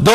2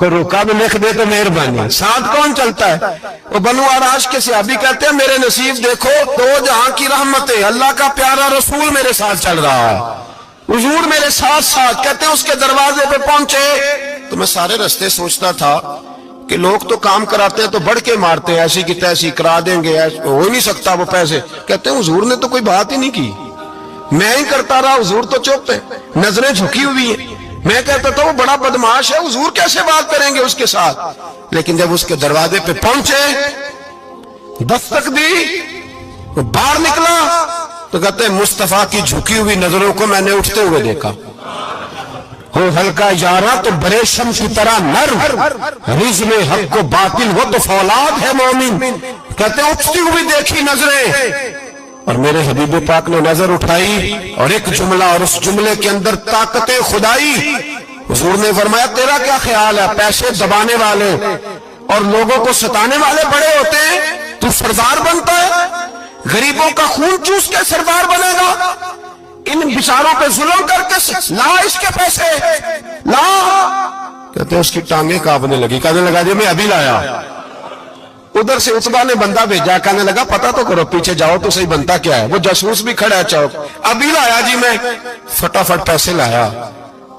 کوئی روکا بھی لکھ دے تو مہربانی. ساتھ کون چلتا ہے؟ وہ بنو آراش کے صحابی کہتے ہیں میرے نصیب دیکھو، دو جہاں کی رحمتیں، اللہ کا پیارا رسول میرے ساتھ چل رہا ہے، حضور میرے ساتھ ساتھ. کہتے ہیں اس کے دروازے پہ پہنچے تو میں سارے رستے سوچتا تھا کہ لوگ تو کام کراتے ہیں تو بڑھ کے مارتے ہیں، ایسی کی تیسی کرا دیں گے، ہو ہی نہیں سکتا وہ پیسے. کہتے ہیں حضور نے تو کوئی بات ہی نہیں کی، میں ہی کرتا رہا، حضور تو چپ ہے، نظریں جھکی ہوئی ہیں. میں کہتا تھا وہ بڑا بدماش ہے، حضور کیسے بات کریں گے اس کے ساتھ. لیکن جب اس کے دروازے پہ پہنچے، دستک دی، وہ باہر نکلا تو کہتے ہیں مصطفیٰ کی جھکی ہوئی نظروں کو میں نے اٹھتے ہوئے دیکھا. ہو ہلکا یارا تو بریشم کی طرح نرم، رزم حق کو باطل ہو تو فولاد ہے مومن. کہتے ہیں اٹھتی ہوئی دیکھی نظریں، اور میرے حبیب پاک نے نظر اٹھائی اور ایک جملہ، اور اس جملے کے اندر طاقت خدائی. حضور نے فرمایا تیرا کیا خیال ہے؟ پیسے دبانے والے اور لوگوں کو ستانے والے بڑے ہوتے ہیں، تو سردار بنتا ہے؟ غریبوں کا خون چوس کے سردار بنے گا؟ ان بیچاروں پہ ظلم کر کے لا اس کے پیسے لا. کہتے ہیں اس کی ٹانگیں کانپنے لگی، کہنے لگا جی میں ابھی لایا. ادھر سے عتبہ نے بندہ بھیجا، کہنے لگا پتہ تو کرو، پیچھے جاؤ تو صحیح بنتا کیا ہے. وہ جاسوس بھی کھڑا ہے چوک، ابھی لایا جی میں. فٹافٹ پیسے لایا.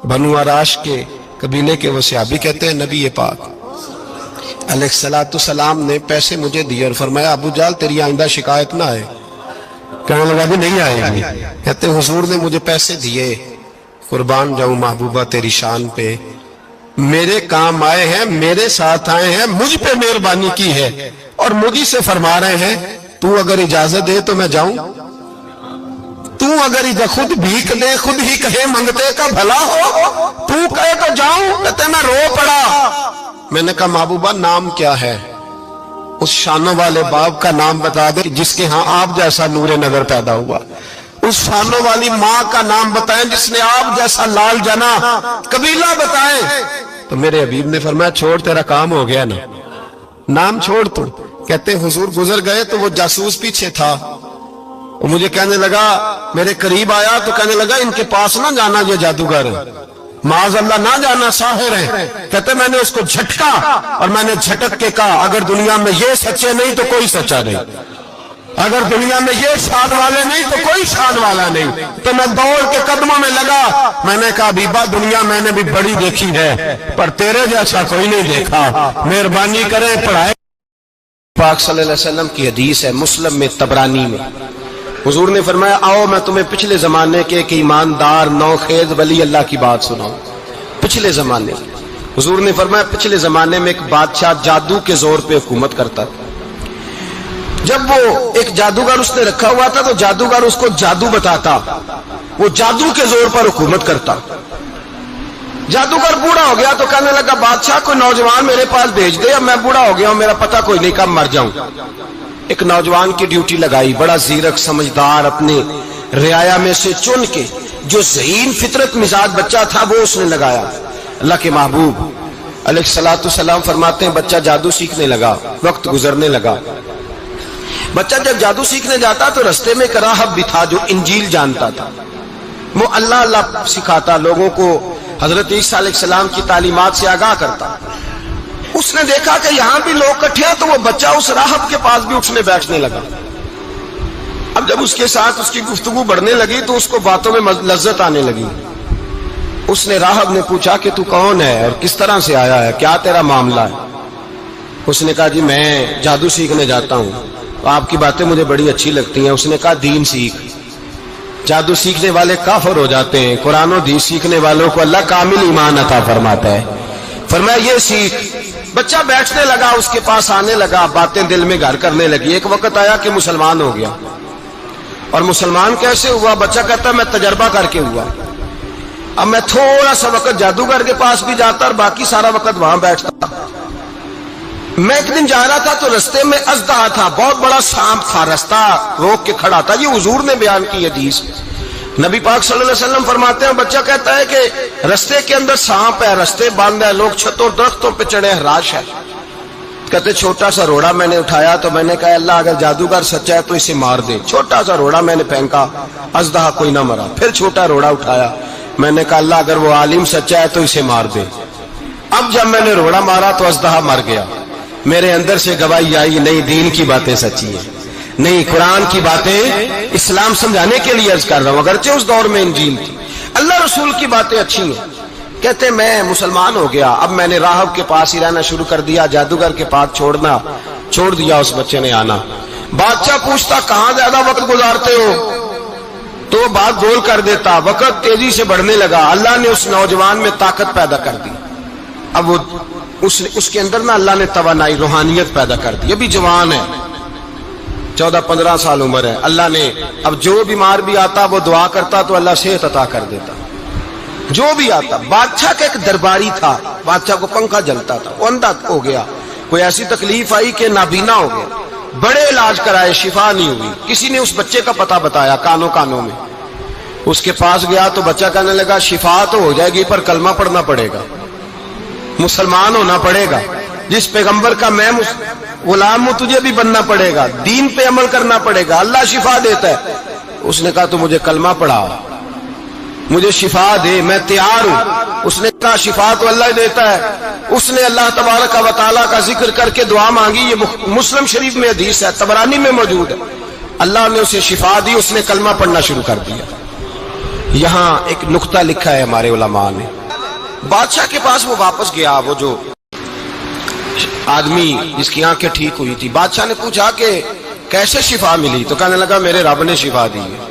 بنو آراش کے قبیلے کے وہ صحابی کہتے ہیں نبی پاک علیہ السلام نے پیسے مجھے دیے اور فرمایا ابو جال تیری آئندہ شکایت نہ آئے. کہنے لگا بھی نہیں آئے گی. کہتے ہیں حضور نے مجھے پیسے دیے، قربان جاؤں محبوبہ تیری شان پہ، میرے کام آئے ہیں، میرے ساتھ آئے ہیں، مجھ پہ مہربانی کی ہے، اور مجھے سے فرما رہے ہیں تو اگر اجازت دے تو میں جاؤں. تو اگر خود بھیک دے، خود ہی کہے منگتے کا بھلا ہو، تو کہے تو جاؤں. کہتے ہیں میں رو پڑا. میں نے کہا محبوبہ نام کیا ہے؟ اس شانوں والے باپ کا نام بتا دے جس کے ہاں آپ جیسا نور نظر پیدا ہوا. اس شانوں والی ماں کا نام بتائیں جس نے آپ جیسا لال جنا. قبیلہ بتائیں. تو میرے حبیب نے فرمایا چھوڑ تیرا کام ہو گیا نا، نام چھوڑ تو. کہتے حضور گزر گئے تو وہ جاسوس پیچھے تھا، وہ مجھے کہنے لگا، میرے قریب آیا تو کہنے لگا ان کے پاس نہ جانا، یہ جادوگر معاذ اللہ نہ جانا، ساحر ہے. کہتے میں نے اس کو جھٹکا اور میں نے جھٹک کے کہا اگر دنیا میں یہ سچے نہیں تو کوئی سچا نہیں، اگر دنیا میں یہ شان والے نہیں تو کوئی شان والا نہیں. تو میں دوڑ کے قدموں میں لگا. میں نے کہا بیبا دنیا میں نے بھی بڑی دیکھی ہے پر تیرے جیسا کوئی نہیں دیکھا، مہربانی کرے پڑھائے. پاک صلی اللہ علیہ وسلم کی حدیث ہے مسلم میں، طبرانی میں. حضور نے فرمایا آؤ میں تمہیں پچھلے زمانے کے ایک ایماندار نوخیز ولی اللہ کی بات سناؤں. پچھلے زمانے حضور نے فرمایا پچھلے زمانے میں ایک بادشاہ جادو کے زور پہ حکومت کرتا. جب وہ ایک جادوگر اس نے رکھا ہوا تھا تو جادوگر اس کو جادو بتاتا، وہ جادو کے زور پر حکومت کرتا. جادوگر بوڑھا ہو گیا تو کہنے لگا بادشاہ کوئی نوجوان میرے پاس بھیج دے، اب میں بوڑھا ہو گیا ہوں، میرا پتہ کوئی نہیں کب مر جاؤں. ایک نوجوان کی ڈیوٹی لگائی، بڑا زیرک سمجھدار، اپنے رعایا میں سے چن کے جو ذہین فطرت مزاج بچہ تھا وہ اس نے لگایا. اللہ کے محبوب علیہ السلام فرماتے ہیں بچہ جادو سیکھنے لگا، وقت گزرنے لگا. بچہ جب جادو سیکھنے جاتا تو رستے میں ایک راہب بھی تھا جو انجیل جانتا تھا، وہ اللہ اللہ سکھاتا، لوگوں کو حضرت عیسیٰ علیہ السلام کی تعلیمات سے آگاہ کرتا. اس نے دیکھا کہ یہاں بھی لوگ کٹھے ہیں تو وہ بچہ اس راہب کے پاس بھی اٹھنے بیٹھنے لگا. اب جب اس کے ساتھ اس کی گفتگو بڑھنے لگی تو اس کو باتوں میں لذت آنے لگی. اس نے راہب نے پوچھا کہ تو کون ہے اور کس طرح سے آیا ہے، کیا تیرا معاملہ ہے؟ اس نے کہا جی میں جادو سیکھنے جاتا ہوں، آپ کی باتیں مجھے بڑی اچھی لگتی ہیں. اس نے کہا دین سیکھ. جادو سیکھنے والے کافر ہو جاتے ہیں، قرآن و حدیث سیکھنے والوں کو اللہ کامل ایمان عطا فرماتا ہے. فرمایا یہ سیکھ. بچہ بیٹھنے لگا، اس کے پاس آنے لگا، باتیں دل میں گھر کرنے لگی. ایک وقت آیا کہ مسلمان ہو گیا. اور مسلمان کیسے ہوا؟ بچہ کہتا میں تجربہ کر کے ہوا. اب میں تھوڑا سا وقت جادوگر کے پاس بھی جاتا اور باقی سارا وقت وہاں بیٹھتا. میں ایک دن جا رہا تھا تو رستے میں اژدہا تھا، بہت بڑا سانپ تھا، رستہ روک کے کھڑا تھا. یہ حضور نے بیان کی حدیث. نبی پاک صلی اللہ علیہ وسلم فرماتے ہیں بچہ کہتا ہے کہ رستے کے اندر سانپ ہے، رستے بند ہے، لوگ چھتوں درختوں پہ چڑھے، ہراش ہے. کہتے چھوٹا سا روڑا میں نے اٹھایا تو میں نے کہا اللہ اگر جادوگر سچا ہے تو اسے مار دے. چھوٹا سا روڑا میں نے پھینکا، اژدہا کوئی نہ مرا. پھر چھوٹا روڑا اٹھایا، میں نے کہا اللہ اگر وہ عالم سچا ہے تو اسے مار دے. اب جب میں نے روڑا مارا تو اژدہا مر گیا. میرے اندر سے گواہی آئی نہیں دین کی باتیں سچی ہیں, نہیں قرآن کی باتیں اسلام سمجھانے کے لیے عرض کر رہا ہوں. اگرچہ اس دور میں انجیل تھی, اللہ رسول کی باتیں اچھی ہیں. کہتے میں مسلمان ہو گیا, اب میں نے راہب کے پاس ہی رہنا شروع کر دیا, جادوگر کے پاس چھوڑ دیا. اس بچے نے آنا, بادشاہ پوچھتا کہاں زیادہ وقت گزارتے ہو, تو وہ بات گول کر دیتا. وقت تیزی سے بڑھنے لگا. اللہ نے اس نوجوان میں طاقت پیدا کر دی. اب وہ اس کے اندر نا اللہ نے توانائی روحانیت پیدا کر دی. ابھی جوان ہے, 14-15 سال عمر ہے. اللہ نے اب جو بیمار بھی آتا وہ دعا کرتا تو اللہ صحت عطا کر دیتا. جو بھی آتا, بادشاہ کا ایک درباری تھا, بادشاہ کو پنکھا جلتا تھا, وہ اندھا ہو گیا. کوئی ایسی تکلیف آئی کہ نابینا ہو گیا, بڑے علاج کرائے شفا نہیں ہوئی. کسی نے اس بچے کا پتہ بتایا کانوں میں. اس کے پاس گیا تو بچہ کہنے لگا شفا تو ہو جائے گی پر کلمہ پڑھنا پڑے گا, مسلمان ہونا پڑے گا. جس پیغمبر کا میں غلام ہوں تجھے بھی بننا پڑے گا, دین پہ عمل کرنا پڑے گا, اللہ شفا دیتا ہے. اس نے کہا تو مجھے کلمہ پڑھا, مجھے شفا دے, میں تیار ہوں. اس نے کہا شفا تو اللہ دیتا ہے. اس نے اللہ تبارک و تعالیٰ کا ذکر کر کے دعا مانگی. یہ مسلم شریف میں حدیث ہے, طبرانی میں موجود ہے. اللہ نے اسے شفا دی, اس نے کلمہ پڑھنا شروع کر دیا. یہاں ایک نقطہ لکھا ہے ہمارے علماء نے. بادشاہ کے پاس وہ واپس گیا, وہ جو آدمی جس کی آنکھیں ٹھیک ہوئی تھی. بادشاہ نے پوچھا کہ کیسے شفا ملی, تو کہنے لگا میرے رب نے شفا دی ہے.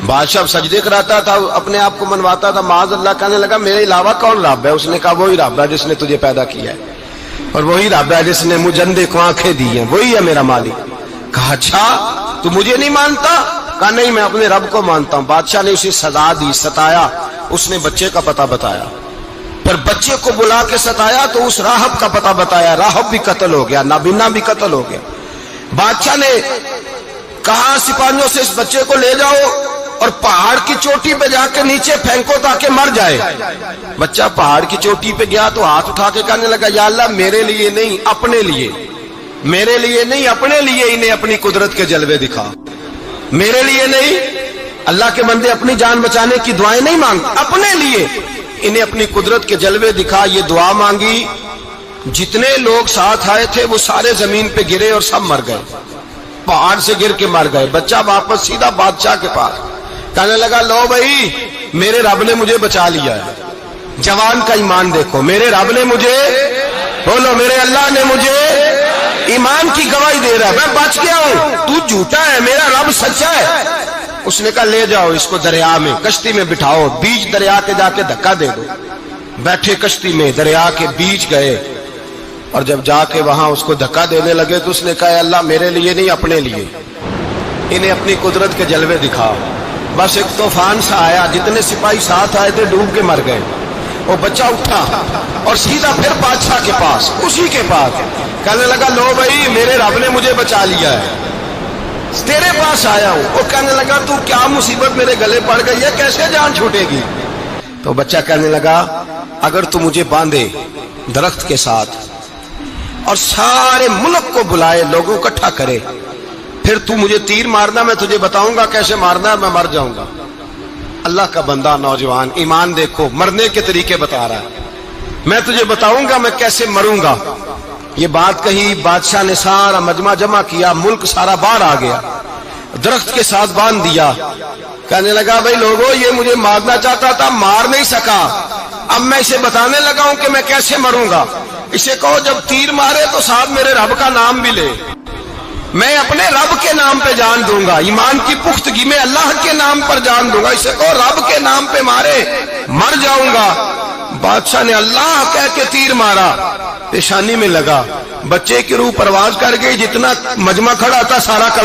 بادشاہ سجدے کراتا تھا, اپنے آپ کو منواتا تھا معاذ اللہ. کہنے لگا میرے علاوہ کون رب ہے؟ اس نے کہا وہی رب ہے جس نے تجھے پیدا کیا ہے, اور وہی رب ہے جس نے مجھے اندھے کو آنکھیں دی ہیں, وہی ہے میرا مالک. کہا اچھا تو مجھے نہیں مانتا؟ کہا نہیں میں اپنے رب کو مانتا ہوں. بادشاہ نے اسے سزا دی, ستایا. اس نے بچے کا پتہ بتایا, پر بچے کو بلا کے ستایا تو اس راہب کا پتہ بتایا. راہب بھی قتل ہو گیا, نابینا بھی قتل ہو گیا. بادشاہ نے کہا سپاہیوں سے اس بچے کو لے جاؤ اور پہاڑ کی چوٹی پہ جا کے نیچے پھینکو تاکہ مر جائے. بچہ پہاڑ کی چوٹی پہ گیا تو ہاتھ اٹھا کے کہنے لگا یا اللہ میرے لیے نہیں اپنے لیے, میرے لیے نہیں اپنے لیے انہیں اپنی قدرت کے جلوے دکھا. میرے لیے نہیں, اللہ کے بندے اپنی جان بچانے کی دعائیں نہیں مانگتے, اپنے لیے انہیں اپنی قدرت کے جلوے دکھا. یہ دعا مانگی, جتنے لوگ ساتھ آئے تھے وہ سارے زمین پہ گرے اور سب مر گئے, پہاڑ سے گر کے مر گئے. بچہ واپس سیدھا بادشاہ کے پاس کہنے لگا لو بھائی میرے رب نے مجھے بچا لیا ہے. جوان کا ایمان دیکھو, میرے رب نے مجھے, بولو میرے اللہ نے مجھے ایمان کی گواہی دے رہا ہے, میں بچ گیا ہوں, تو جھوٹا ہے, میرا رب سچا ہے. اس نے کہا لے جاؤ اس کو دریا میں, کشتی میں بٹھاؤ, بیچ دریا کے جا کے دھکا دے دو. بیٹھے کشتی میں, دریا کے بیچ گئے, اور جب جا کے وہاں اس کو دھکا دینے لگے تو اس نے کہا اللہ میرے لیے نہیں اپنے لیے انہیں اپنی قدرت کے جلوے دکھا. بس ایک طوفان سا آیا, جتنے سپاہی ساتھ آئے تھے ڈوب کے مر گئے. وہ بچہ اٹھا اور سیدھا پھر بادشاہ کے پاس, اسی کے پاس کہنے لگا لو بھائی میرے رب نے مجھے بچا لیا ہے, تیرے پاس آیا ہوں. وہ کہنے لگا تو کیا مصیبت میرے گلے پڑ گئی ہے, کیسے جان چھوٹے گی؟ تو بچہ کہنے لگا اگر تو مجھے باندھے درخت کے ساتھ اور سارے ملک کو بلائے, لوگوں کو اکٹھا کرے, پھر تو مجھے تیر مارنا, میں تجھے بتاؤں گا کیسے مارنا ہے, میں مر جاؤں گا. اللہ کا بندہ نوجوان, ایمان دیکھو, مرنے کے طریقے بتا رہا ہے. میں تجھے بتاؤں گا میں کیسے مروں گا. یہ بات کہی, بادشاہ نے سارا مجمع جمع کیا, ملک سارا باہر آ گیا, درخت کے ساتھ باندھ دیا. کہنے لگا بھائی لوگوں یہ مجھے مارنا چاہتا تھا, مار نہیں سکا, اب میں اسے بتانے لگا ہوں کہ میں کیسے مروں گا. اسے کہو جب تیر مارے تو ساتھ میرے رب کا نام بھی لے, میں اپنے رب کے نام پہ جان دوں گا, ایمان کی پختگی میں اللہ کے نام پر جان دوں گا. اسے کہو رب کے نام پہ مارے, مر جاؤں گا. بادشاہ نے اللہ کہہ کے تیر مارا, پیشانی میں لگا, بچے کی روح پرواز کر گئی, جتنا مجمع کھڑا تھا سارا کل